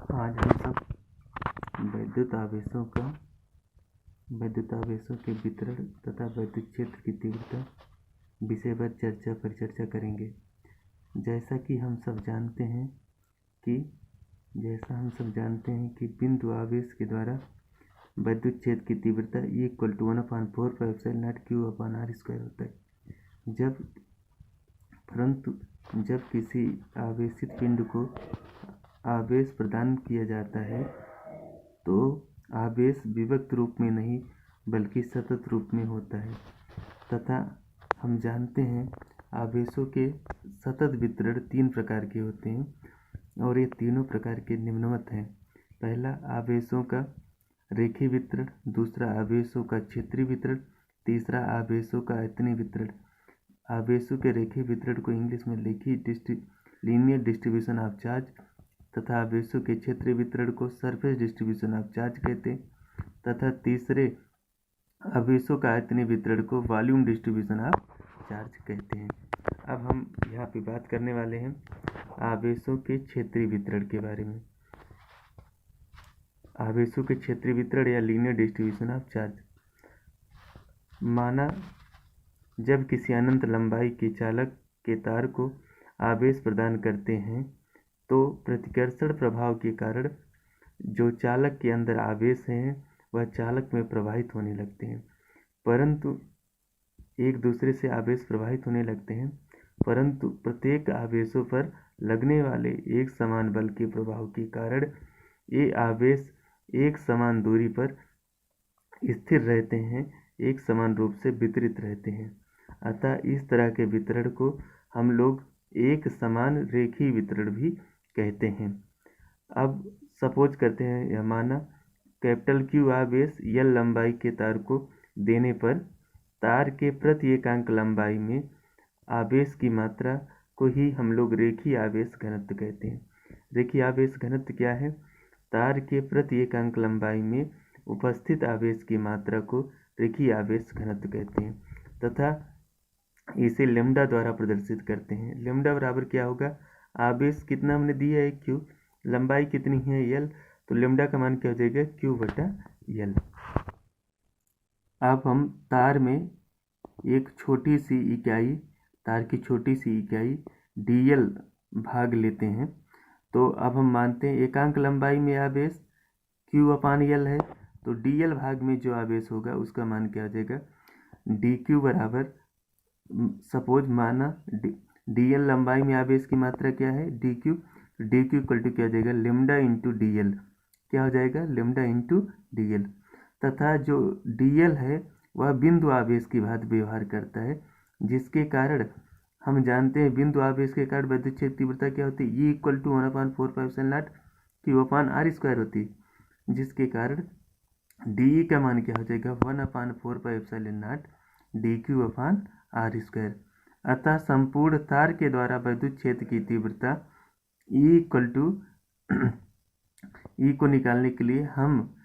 आज हम सब वैद्युत आवेशों के वितरण तथा वैद्युत क्षेत्र की तीव्रता विषय पर चर्चा करेंगे। जैसा हम सब जानते हैं कि बिंदु आवेश के द्वारा वैद्युत क्षेत्र की तीव्रता E=1/4πε0Q/r² होता है। परंतु जब किसी आवेशित पिंड को आवेश प्रदान किया जाता है तो आवेश विभक्त रूप में नहीं बल्कि सतत रूप में होता है तथा हम जानते हैं आवेशों के सतत वितरण 3 प्रकार के होते हैं और ये तीनों प्रकार के निम्नवत हैं। पहला आवेशों का रेखीय वितरण, दूसरा आवेशों का क्षेत्रीय वितरण, तीसरा आवेशों का आयतनीय वितरण। आवेशों के रेखीय वितरण को इंग्लिश में लीनियर डिस्ट्रीब्यूशन ऑफ चार्ज तथा आवेशों के क्षेत्रीय वितरण को सरफेस डिस्ट्रीब्यूशन ऑफ चार्ज कहते हैं तथा तीसरे आवेशों का आयतनीय वितरण को वॉल्यूम डिस्ट्रीब्यूशन ऑफ चार्ज कहते हैं। अब हम यहाँ पे बात करने वाले हैं आवेशों के क्षेत्रीय वितरण के बारे में। आवेशों के क्षेत्रीय वितरण या लीनियर डिस्ट्रीब्यूशन ऑफ चार्ज। माना जब किसी अनंत लंबाई के चालक के तार को आवेश प्रदान करते हैं तो प्रतिकर्षण प्रभाव के कारण जो चालक के अंदर आवेश हैं वह चालक में प्रवाहित होने लगते हैं, परंतु एक दूसरे से आवेश प्रवाहित होने लगते हैं, परंतु प्रत्येक आवेशों पर लगने वाले एक समान बल के प्रभाव के कारण ये आवेश एक समान दूरी पर स्थिर रहते हैं, एक समान रूप से वितरित रहते हैं। अतः इस तरह के वितरण को हम लोग एक समान रेखीय वितरण भी कहते हैं। अब सपोज करते हैं यह माना Q आवेश L लंबाई के तार को देने पर तार के प्रति एकांक लंबाई में आवेश की मात्रा को ही हम लोग रेखीय आवेश घनत्व कहते हैं। रेखीय आवेश घनत्व क्या है? तार के प्रति एकांक लंबाई में उपस्थित आवेश की मात्रा को रेखीय आवेश घनत्व कहते हैं तथा इसे लेम्डा द्वारा प्रदर्शित करते हैं। लेम्डा बराबर क्या होगा? आवेश कितना हमने दिया है Q, लंबाई कितनी है L, तो लेम्डा का मान क्या हो जाएगा Q/L। अब हम तार की छोटी सी इकाई dl भाग लेते हैं। तो अब हम मानते हैं एकांक लंबाई में आवेश Q/L है, तो dl भाग में जो आवेश होगा उसका मान क्या हो जाएगा dq बराबर, सपोज माना dl लंबाई में आवेश की मात्रा क्या है dq इक्वल टू क्या हो जाएगा लेम्डा इंटू dl। क्या हो जाएगा? Lambda into dl। तथा जो dl है वह बिंदु आवेश की भांति व्यवहार करता है, जिसके कारण हम जानते हैं बिंदु आवेश के कारण वैद्युत क्षेत्र तीव्रता क्या होती है E=1/4πε0Q/r² होती है, जिसके कारण dE का मान क्या हो जाएगा 1/4πε0dQ/r²। अतः संपूर्ण तार के द्वारा वैद्युत क्षेत्र की तीव्रता E को निकालने के लिए हम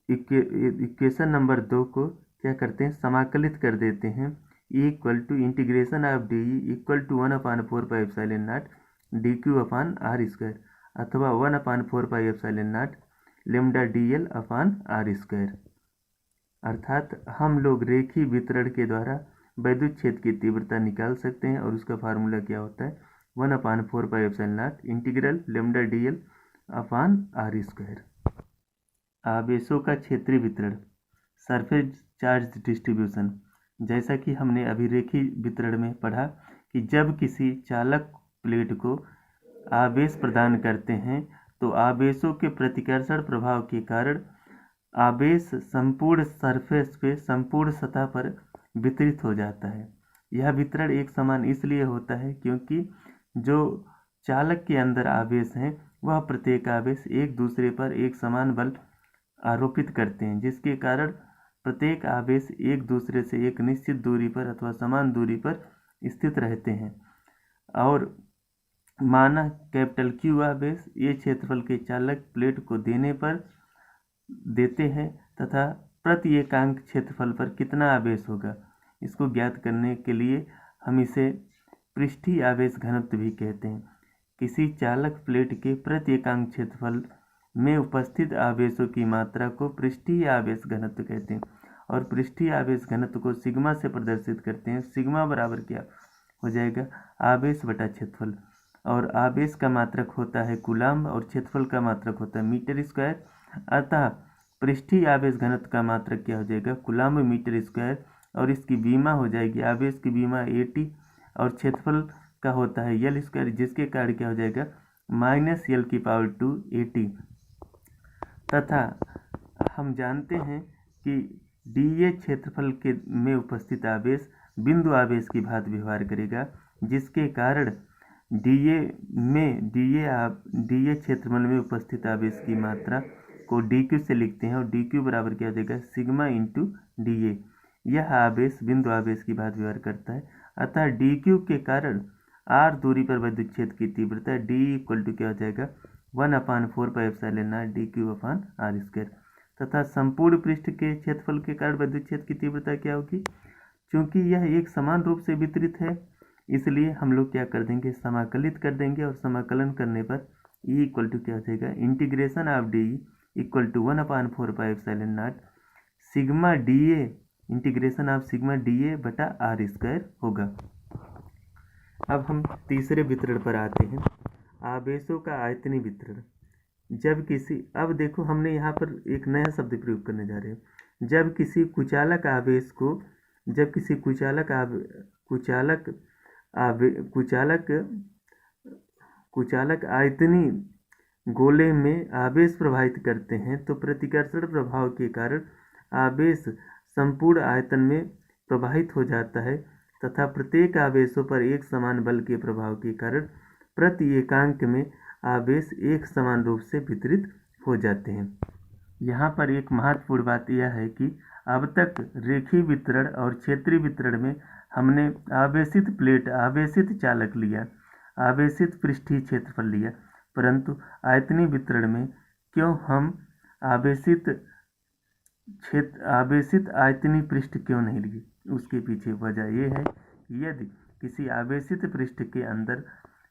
इक्वेशन नंबर 2 को क्या करते हैं, समाकलित कर देते हैं। E=1/4πε0dQ/r² अथवा 1/4πε0λdl/r²। अर्थात हम लोग रेखीय वितरण के द्वारा वैद्युत क्षेत्र की तीव्रता निकाल सकते हैं और उसका फार्मूला क्या होता है 1/4πε0λdl/r²। आवेशों का क्षेत्रीय वितरण, सरफेस चार्ज डिस्ट्रीब्यूशन। जैसा कि हमने अभी रेखीय वितरण में पढ़ा कि जब किसी चालक प्लेट को आवेश प्रदान करते हैं तो आवेशों के प्रतिकर्षण प्रभाव के कारण आवेश संपूर्ण सरफेस पे, संपूर्ण सतह पर वितरित हो जाता है। यह वितरण एक समान इसलिए होता है क्योंकि जो चालक के अंदर आवेश हैं वह प्रत्येक आवेश एक दूसरे पर एक समान बल आरोपित करते हैं, जिसके कारण प्रत्येक आवेश एक दूसरे से एक निश्चित दूरी पर अथवा समान दूरी पर स्थित रहते हैं। और माना Q आवेश ये क्षेत्रफल के चालक प्लेट को देते हैं तथा प्रति एकांक क्षेत्रफल पर कितना आवेश होगा इसको ज्ञात करने के लिए हम इसे पृष्ठीय आवेश घनत्व भी कहते हैं। किसी चालक प्लेट के प्रति एकांक क्षेत्रफल में उपस्थित आवेशों की मात्रा को पृष्ठीय आवेश घनत्व कहते हैं और पृष्ठीय आवेश घनत्व को सिग्मा से प्रदर्शित करते हैं। सिग्मा बराबर क्या हो जाएगा, आवेश बटा क्षेत्रफल, और आवेश का मात्रक होता है कूलम्ब और क्षेत्रफल का मात्रक होता है मीटर स्क्वायर। अतः पृष्ठीय आवेश घनत्व का मात्रक क्या हो जाएगा, कूलम्ब मीटर स्क्वायर, और इसकी बीमा हो जाएगी, आवेश की बीमा AT, और क्षेत्रफल का होता है L स्क्वायर, जिसके कारण क्या हो जाएगा -L⁻²AT। तथा हम जानते हैं कि dA क्षेत्रफल के में उपस्थित आवेश बिंदु आवेश की भांति व्यवहार करेगा, जिसके कारण dA क्षेत्रफल में उपस्थित आवेश की मात्रा को dQ से लिखते हैं और dQ बराबर क्या हो जाएगा, सिग्मा इंटू dA। यह आवेश बिंदु आवेश की भांति व्यवहार करता है। अतः dQ के कारण r दूरी पर विद्युत क्षेत्र की तीव्रता d इक्वल टू क्या हो जाएगा, 1/4πε0 dQ/r²। तथा संपूर्ण पृष्ठ के क्षेत्रफल के कारण विद्युत क्षेत्र की तीव्रता क्या होगी, क्योंकि यह एक समान रूप से वितरित है, इसलिए हम लोग क्या कर देंगे, समाकलित कर देंगे, और समाकलन करने पर E इक्वल टू क्या हो जाएगा, integration of D equal to 1/4πε0 sigma dA integration of sigma dA बटा r² होगा। अब हम तीसरे वितरण पर आते हैं, आवेशों का आयतनीय वितरण। जब किसी, अब देखो हमने यहाँ पर एक नया शब्द प्रयोग करने जा रहे हैं। जब किसी कुचालक आवेश को, जब किसी कुचालक आयतनीय गोले में आवेश प्रवाहित करते हैं तो प्रतिकर्षण प्रभाव के कारण आवेश संपूर्ण आयतन में प्रवाहित हो जाता है तथा प्रत्येक आवेशों पर एक समान बल के प्रभाव के कारण प्रति एकांक में आवेश एक समान रूप से वितरित हो जाते हैं। यहाँ पर एक महत्वपूर्ण बात यह है कि अब तक रेखीय वितरण और क्षेत्रीय वितरण में हमने आवेशित प्लेट, आवेशित चालक लिया, आवेशित पृष्ठीय क्षेत्रफल लिया, परंतु आयतनीय वितरण में क्यों हम आवेशित आयतनीय पृष्ठ क्यों नहीं लिए, उसके पीछे वजह यह है कि यदि किसी आवेशित पृष्ठ के अंदर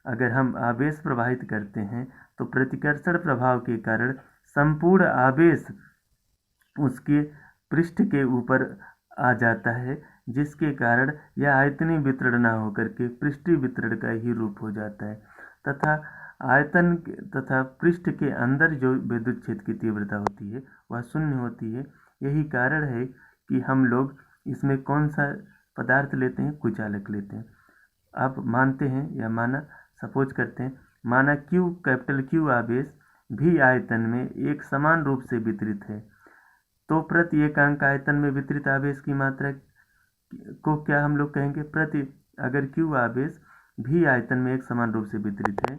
अगर हम आवेश प्रवाहित करते हैं तो प्रतिकर्षण प्रभाव के कारण संपूर्ण आवेश उसके पृष्ठ के ऊपर आ जाता है, जिसके कारण यह आयतनीय वितरण न होकर के पृष्ठीय वितरण का ही रूप हो जाता है तथा आयतन तथा पृष्ठ के अंदर जो विद्युत क्षेत्र की तीव्रता होती है वह शून्य होती है। यही कारण है कि हम लोग इसमें कौन सा पदार्थ लेते हैं, कुचालक लेते हैं। अब मानते हैं या माना, सपोज करते हैं, माना कैपिटल Q आवेश भी आयतन में एक समान रूप से वितरित है, तो प्रति एकांक आयतन में वितरित आवेश की मात्रा को क्या हम लोग कहेंगे, अगर Q आवेश भी आयतन में एक समान रूप से वितरित है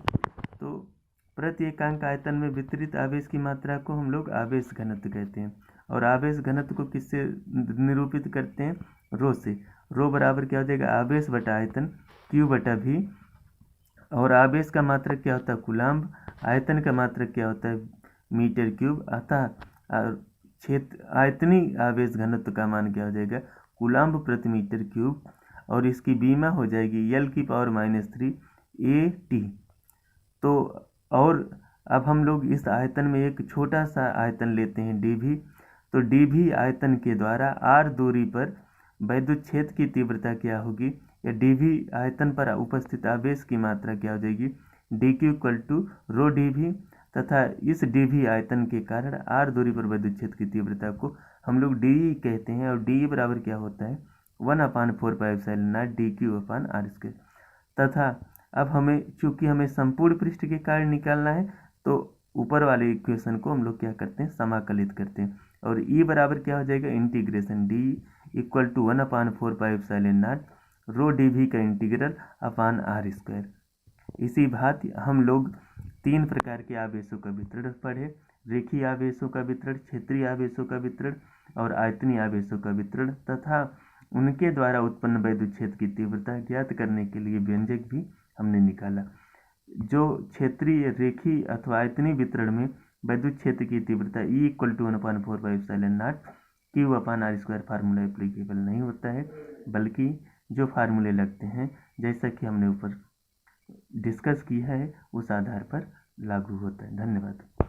तो प्रति एकांक आयतन में वितरित आवेश की मात्रा को हम लोग आवेश घनत्व कहते हैं। और आवेश घनत्व को किससे निरूपित करते हैं, रो से। रो बराबर क्या हो जाएगा, आवेश बटा आयतन Q बटा V, और आवेश का मात्रक क्या होता है, कूलम्ब, आयतन का मात्रक क्या होता है, मीटर क्यूब। अतः क्षेत्र आयतनीय आवेश घनत्व का मान क्या हो जाएगा, कूलम्ब प्रति मीटर क्यूब, और इसकी बीमा हो जाएगी L⁻³ AT। तो और अब हम लोग इस आयतन में एक छोटा सा आयतन लेते हैं dV, तो dV आयतन के द्वारा r दूरी पर विद्युत क्षेत्र की तीव्रता क्या होगी, या dV आयतन पर उपस्थित आवेश की मात्रा क्या हो जाएगी, dQ equal to rho dV। तथा इस dV आयतन के कारण r दूरी पर विद्युत क्षेत्र की तीव्रता को हम लोग dE कहते हैं, और dE बराबर क्या होता है, 1/4πε0 dQ/r²। तथा अब हमें, चूंकि हमें संपूर्ण पृष्ठ के कारण निकालना है, तो ऊपर वाले इक्वेशन को हम लोग क्या करते हैं, समाकलित करते हैं, और E बराबर क्या हो जाएगा, integration D equal to 1/4πε0 rho dV का इंटीग्रल अपान r²। इसी भांति हम लोग 3 प्रकार के आवेशों का वितरण पढ़े, रेखीय आवेशों का वितरण, क्षेत्रीय आवेशों का वितरण और आयतनीय आवेशों का वितरण, तथा उनके द्वारा उत्पन्न विद्युत क्षेत्र की तीव्रता ज्ञात करने के लिए व्यंजक भी हमने निकाला। जो क्षेत्रीय, रेखीय अथवा आयतनीय वितरण में विद्युत क्षेत्र की तीव्रता E equal to 1/4πε0 Q/r² formula applicable नहीं होता है, बल्कि जो फार्मूले लगते हैं जैसा कि हमने ऊपर डिस्कस किया है उस आधार पर लागू होता है। धन्यवाद।